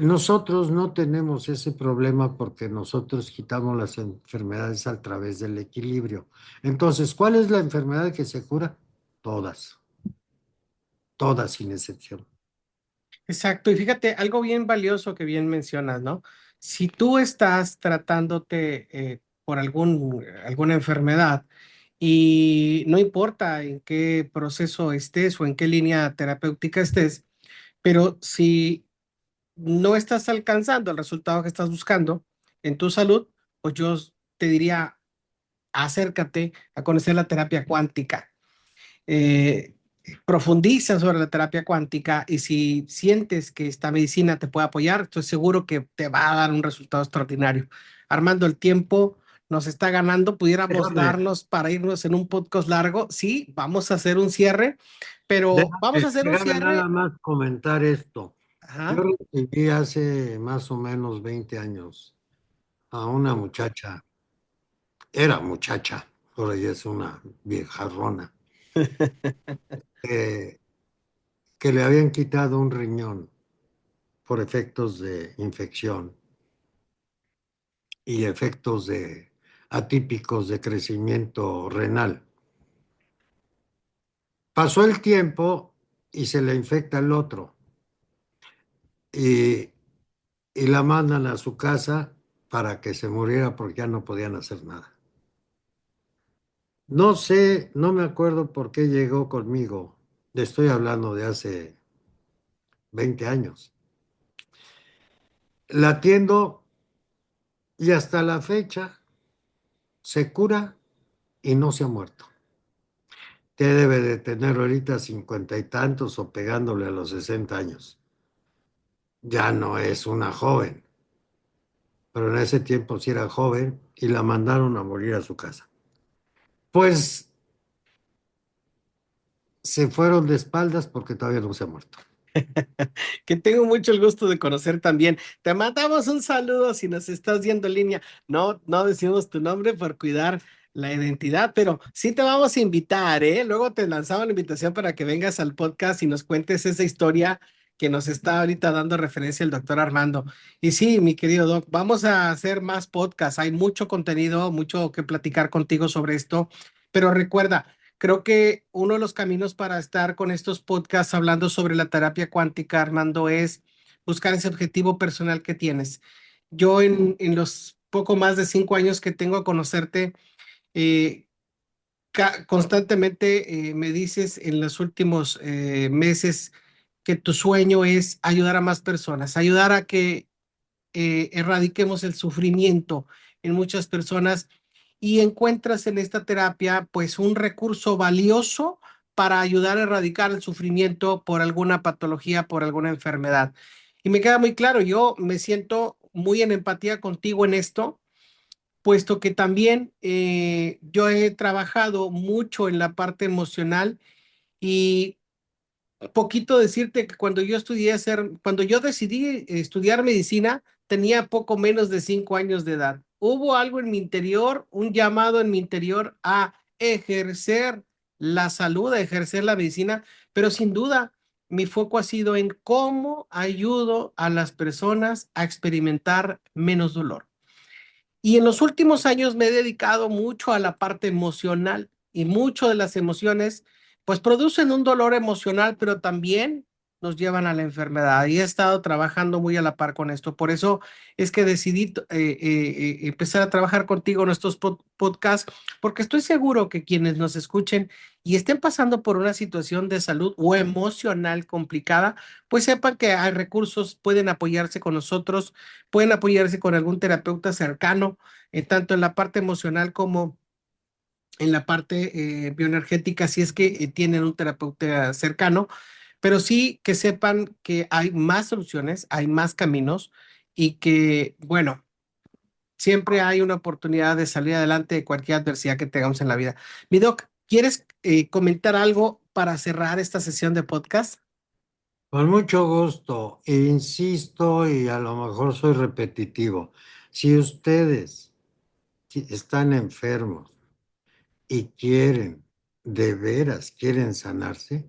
Nosotros no tenemos ese problema porque nosotros quitamos las enfermedades a través del equilibrio. Entonces, ¿cuál es la enfermedad que se cura? Todas, todas sin excepción.
Exacto, y fíjate, algo bien valioso que bien mencionas, ¿no? Si tú estás tratándote por alguna enfermedad y no importa en qué proceso estés o en qué línea terapéutica estés, pero si no estás alcanzando el resultado que estás buscando en tu salud, pues yo te diría, acércate a conocer la terapia cuántica. Eh, Profundiza sobre la terapia cuántica y si sientes que esta medicina te puede apoyar, estoy seguro que te va a dar un resultado extraordinario. Armando, el tiempo nos está ganando, pudiéramos
Déjame,
darnos para irnos en un podcast largo. Sí, vamos a hacer un cierre, pero vamos a hacer un
déjame nada
cierre.
más comentar esto. Yo
Ajá.
recibí hace más o menos 20 años a una muchacha, era muchacha, ahora ya es una viejarrona, eh, que le habían quitado un riñón por efectos de infección y efectos de atípicos de crecimiento renal. Pasó el tiempo y se le infecta el otro y, y la mandan a su casa para que se muriera porque ya no podían hacer nada. No sé, no me acuerdo por qué llegó conmigo. Le estoy hablando de hace 20 años. La atiendo y hasta la fecha se cura y no se ha muerto. Que debe de tener ahorita 50 y tantos o pegándole a los 60 años. Ya no es una joven, pero en ese tiempo sí era joven y la mandaron a morir a su casa. Pues se fueron de espaldas porque todavía no se ha muerto.
Que tengo mucho el gusto de conocer también. Te mandamos un saludo si nos estás viendo en línea. No, no decimos tu nombre por cuidar la identidad, pero sí te vamos a invitar, ¿eh? Luego te lanzamos la invitación para que vengas al podcast y nos cuentes esa historia que nos está ahorita dando referencia el doctor Armando. Y sí, mi querido Doc, vamos a hacer más podcasts. Hay mucho contenido, mucho que platicar contigo sobre esto, pero recuerda. Creo que uno de los caminos para estar con estos podcasts hablando sobre la terapia cuántica, Armando, es buscar ese objetivo personal que tienes. Yo en los poco más de 5 años que tengo a conocerte, eh, constantemente me dices en los últimos meses que tu sueño es ayudar a más personas, ayudar a que erradiquemos el sufrimiento en muchas personas y encuentras en esta terapia pues un recurso valioso para ayudar a erradicar el sufrimiento por alguna patología, por alguna enfermedad. Y me queda muy claro, yo me siento muy en empatía contigo en esto, puesto que también yo he trabajado mucho en la parte emocional y poquito decirte que cuando yo decidí estudiar medicina, tenía poco menos de 5 años de edad. Hubo algo en mi interior, un llamado en mi interior a ejercer la salud, a ejercer la medicina, pero sin duda mi foco ha sido en cómo ayudo a las personas a experimentar menos dolor. Y en los últimos años me he dedicado mucho a la parte emocional y mucho de las emociones pues producen un dolor emocional, pero también nos llevan a la enfermedad. Y he estado trabajando muy a la par con esto. Por eso es que decidí empezar a trabajar contigo en estos podcasts, porque estoy seguro que quienes nos escuchen y estén pasando por una situación de salud o emocional complicada, pues sepan que hay recursos, pueden apoyarse con nosotros, pueden apoyarse con algún terapeuta cercano, tanto en la parte emocional como en la parte bioenergética, si es que tienen un terapeuta cercano, pero sí que sepan que hay más soluciones, hay más caminos y que, bueno, siempre hay una oportunidad de salir adelante de cualquier adversidad que tengamos en la vida. Mi doc, ¿quieres comentar algo para cerrar esta sesión de podcast?
Con mucho gusto, e insisto y a lo mejor soy repetitivo. Si ustedes están enfermos y quieren, de veras quieren sanarse,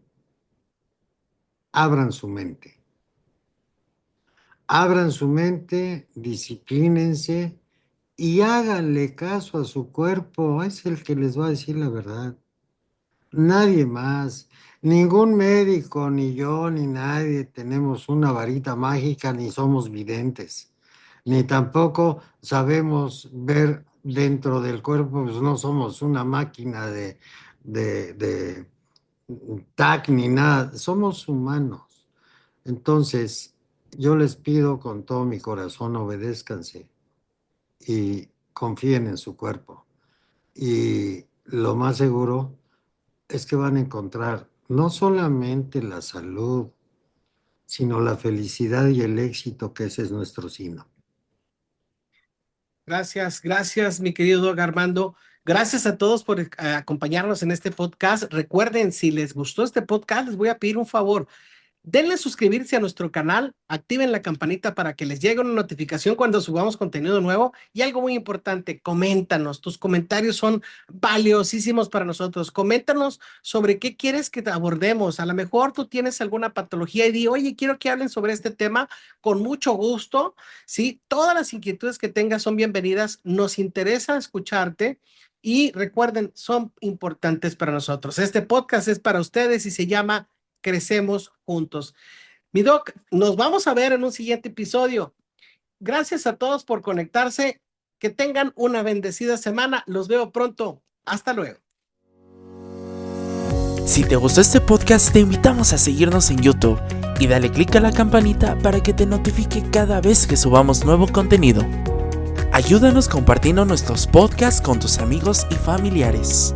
abran su mente. Abran su mente, disciplínense y háganle caso a su cuerpo. Es el que les va a decir la verdad. Nadie más, ningún médico, ni yo, ni nadie tenemos una varita mágica, ni somos videntes, ni tampoco sabemos ver dentro del cuerpo, pues no somos una máquina de TAC ni nada, somos humanos. Entonces, yo les pido con todo mi corazón, obedézcanse y confíen en su cuerpo. Y lo más seguro es que van a encontrar no solamente la salud, sino la felicidad y el éxito, que ese es nuestro signo.
Gracias, mi querido Doc Armando. Gracias a todos por acompañarnos en este podcast. Recuerden, si les gustó este podcast, les voy a pedir un favor. Denle suscribirse a nuestro canal, activen la campanita para que les llegue una notificación cuando subamos contenido nuevo. Y algo muy importante, coméntanos. Tus comentarios son valiosísimos para nosotros. Coméntanos sobre qué quieres que te abordemos. A lo mejor tú tienes alguna patología y di, oye, quiero que hablen sobre este tema. Con mucho gusto, ¿sí? Todas las inquietudes que tengas son bienvenidas. Nos interesa escucharte. Y recuerden, son importantes para nosotros. Este podcast es para ustedes y se llama Crecemos Juntos. Mi Doc, nos vamos a ver en un siguiente episodio. Gracias a todos por conectarse. Que tengan una bendecida semana. Los veo pronto. Hasta luego.
Si te gustó este podcast, te invitamos a seguirnos en YouTube y dale click a la campanita para que te notifique cada vez que subamos nuevo contenido. Ayúdanos compartiendo nuestros podcasts con tus amigos y familiares.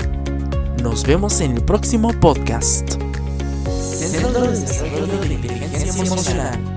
Nos vemos en el próximo podcast. Centro de Desarrollo de la Inteligencia Emocional.